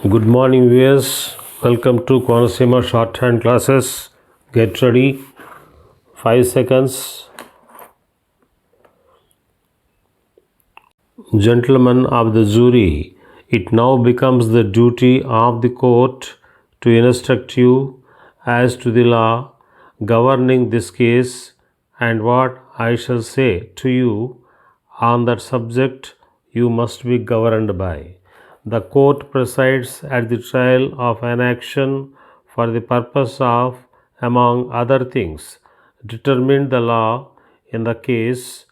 Good morning, viewers. Welcome to Konasema shorthand classes. Get ready. 5 seconds. Gentlemen of the jury, it now becomes the duty of the court to instruct you as to the law governing this case and what I shall say to you on that subject you must be governed by. The court presides at the trial of an action for the purpose of, among other things, determining the law in the case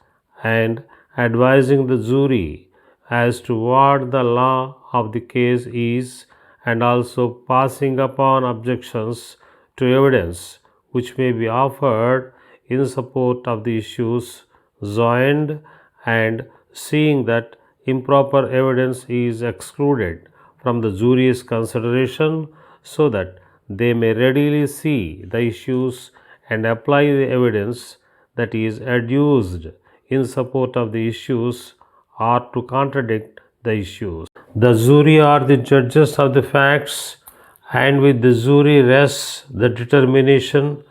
and advising the jury as to what the law of the case is, and also passing upon objections to evidence which may be offered in support of the issues joined, and seeing that improper evidence is excluded from the jury's consideration so that they may readily see the issues and apply the evidence that is adduced in support of the issues or to contradict the issues. The jury are the judges of the facts, and with the jury rests the determination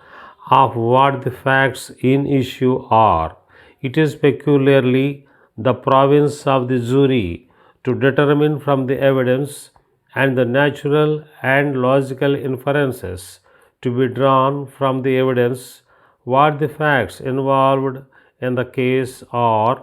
of what the facts in issue are. It is peculiarly the province of the jury to determine from the evidence and the natural and logical inferences to be drawn from the evidence what the facts involved in the case are,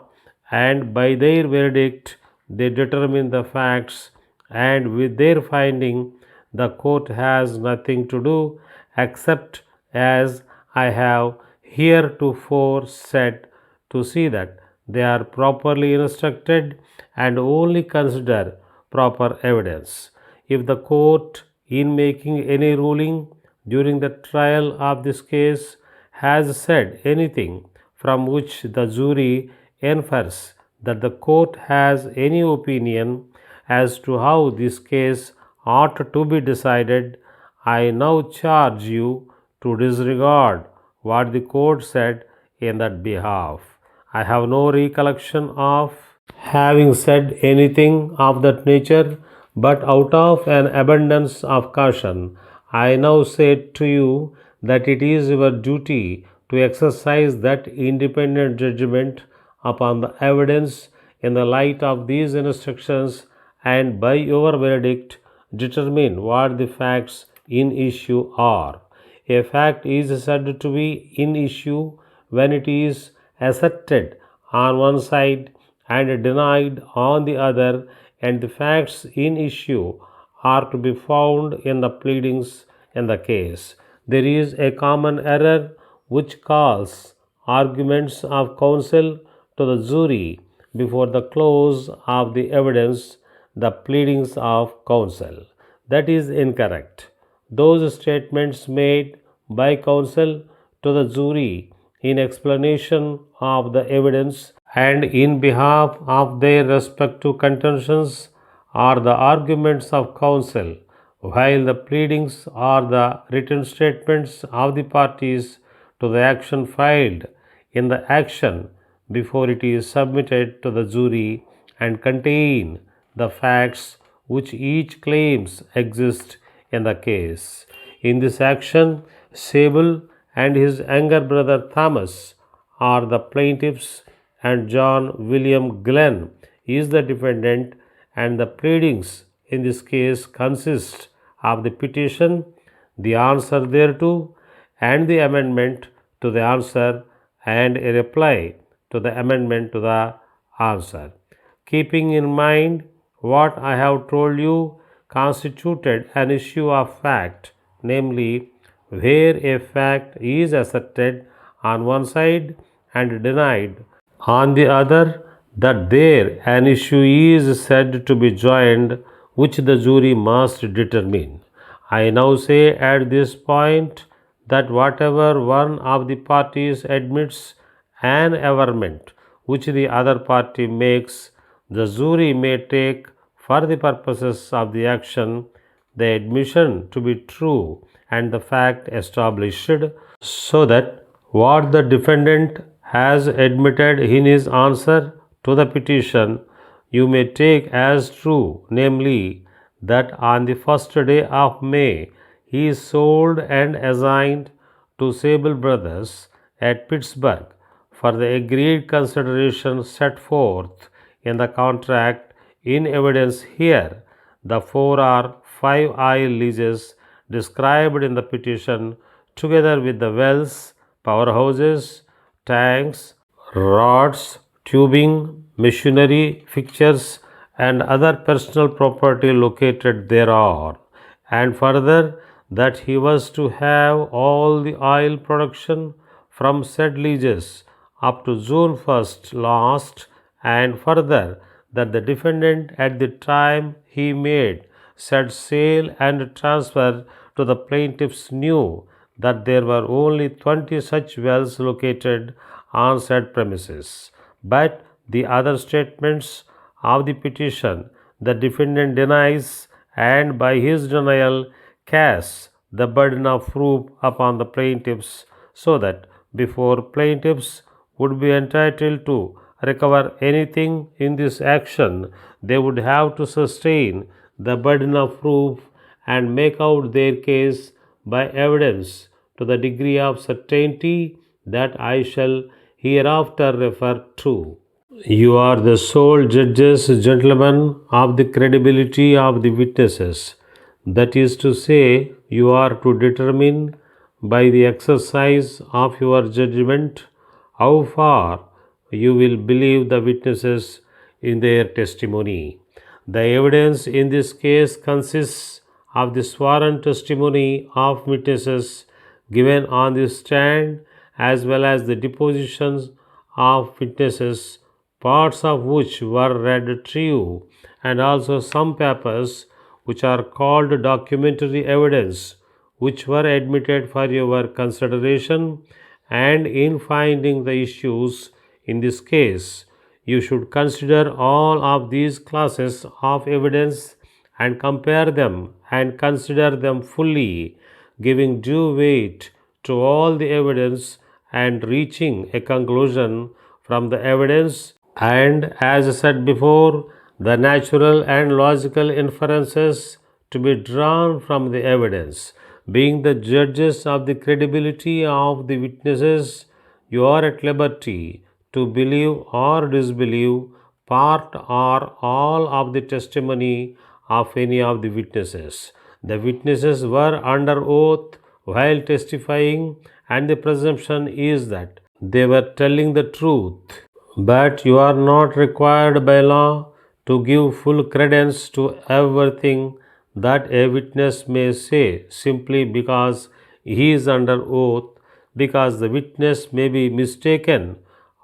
and by their verdict they determine the facts, and with their finding the court has nothing to do except, as I have heretofore said, to see that they are properly instructed and only consider proper evidence. If the court, in making any ruling during the trial of this case, has said anything from which the jury infers that the court has any opinion as to how this case ought to be decided, I now charge you to disregard what the court said in that behalf. I have no recollection of having said anything of that nature, but out of an abundance of caution, I now say to you that it is your duty to exercise that independent judgment upon the evidence in the light of these instructions, and by your verdict determine what the facts in issue are. A fact is said to be in issue when it is asserted on one side and denied on the other, and the facts in issue are to be found in the pleadings in the case. There is a common error which calls arguments of counsel to the jury before the close of the evidence the pleadings of counsel. That is incorrect. Those statements made by counsel to the jury in explanation of the evidence and in behalf of their respective contentions are the arguments of counsel, while the pleadings are the written statements of the parties to the action filed in the action before it is submitted to the jury, and contain the facts which each claims exist in the case. In this action, Sable and his younger brother Thomas are the plaintiffs, and John William Glenn is the defendant, and the pleadings in this case consist of the petition, the answer thereto, and the amendment to the answer, and a reply to the amendment to the answer. Keeping in mind what I have told you constituted an issue of fact, namely, where a fact is asserted on one side and denied on the other, that there an issue is said to be joined which the jury must determine. I now say at this point that whatever one of the parties admits an averment which the other party makes, the jury may take for the purposes of the action the admission to be true and the fact established, so that what the defendant has admitted in his answer to the petition you may take as true, namely, that on the first day of May he is sold and assigned to Sable Brothers at Pittsburgh for the agreed consideration set forth in the contract. In evidence here, the 4 or 5 leases described in the petition, together with the wells, powerhouses, tanks, rods, tubing, machinery, fixtures, and other personal property located thereon, and further that he was to have all the oil production from said leases up to June 1st last, and further that the defendant at the time he made said sale and transfer to the plaintiffs knew that there were only 20 such wells located on said premises. But the other statements of the petition the defendant denies, and by his denial casts the burden of proof upon the plaintiffs, so that before plaintiffs would be entitled to recover anything in this action, they would have to sustain the burden of proof and make out their case by evidence to the degree of certainty that I shall hereafter refer to. You are the sole judges, gentlemen, of the credibility of the witnesses. That is to say, you are to determine by the exercise of your judgment how far you will believe the witnesses in their testimony. The evidence in this case consists of the sworn testimony of witnesses given on the stand, as well as the depositions of witnesses, parts of which were read to you, and also some papers which are called documentary evidence, which were admitted for your consideration. And in finding the issues in this case, you should consider all of these classes of evidence and compare them and consider them fully, giving due weight to all the evidence and reaching a conclusion from the evidence. And as said before, the natural and logical inferences to be drawn from the evidence. Being the judges of the credibility of the witnesses, you are at liberty to believe or disbelieve part or all of the testimony of any of the witnesses. The witnesses were under oath while testifying, and the presumption is that they were telling the truth. But you are not required by law to give full credence to everything that a witness may say simply because he is under oath, because the witness may be mistaken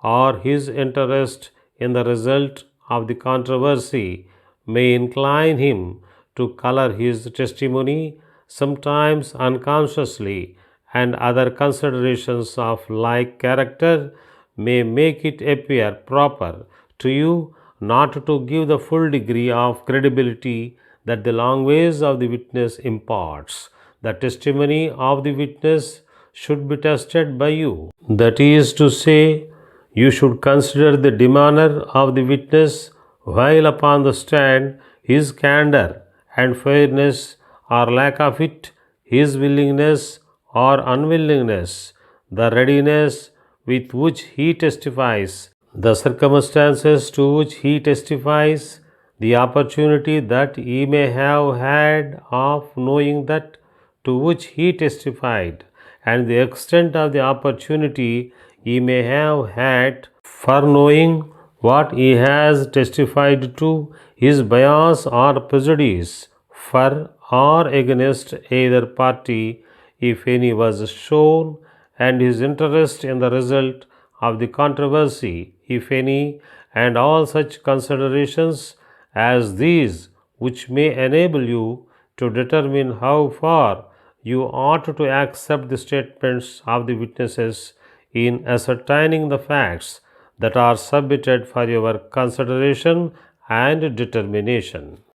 or his interest in the result of the controversy may incline him to color his testimony, sometimes unconsciously, and other considerations of like character may make it appear proper to you not to give the full degree of credibility that the language of the witness imparts. The testimony of the witness should be tested by you. That is to say, you should consider the demeanor of the witness while upon the stand, his candor and fairness or lack of it, his willingness or unwillingness, the readiness with which he testifies, the circumstances to which he testifies, the opportunity that he may have had of knowing that to which he testified, and the extent of the opportunity he may have had for knowing what he has testified to, his bias or prejudice for or against either party, if any was shown, and his interest in the result of the controversy, if any, and all such considerations as these which may enable you to determine how far you ought to accept the statements of the witnesses in ascertaining the facts that are submitted for your consideration and determination.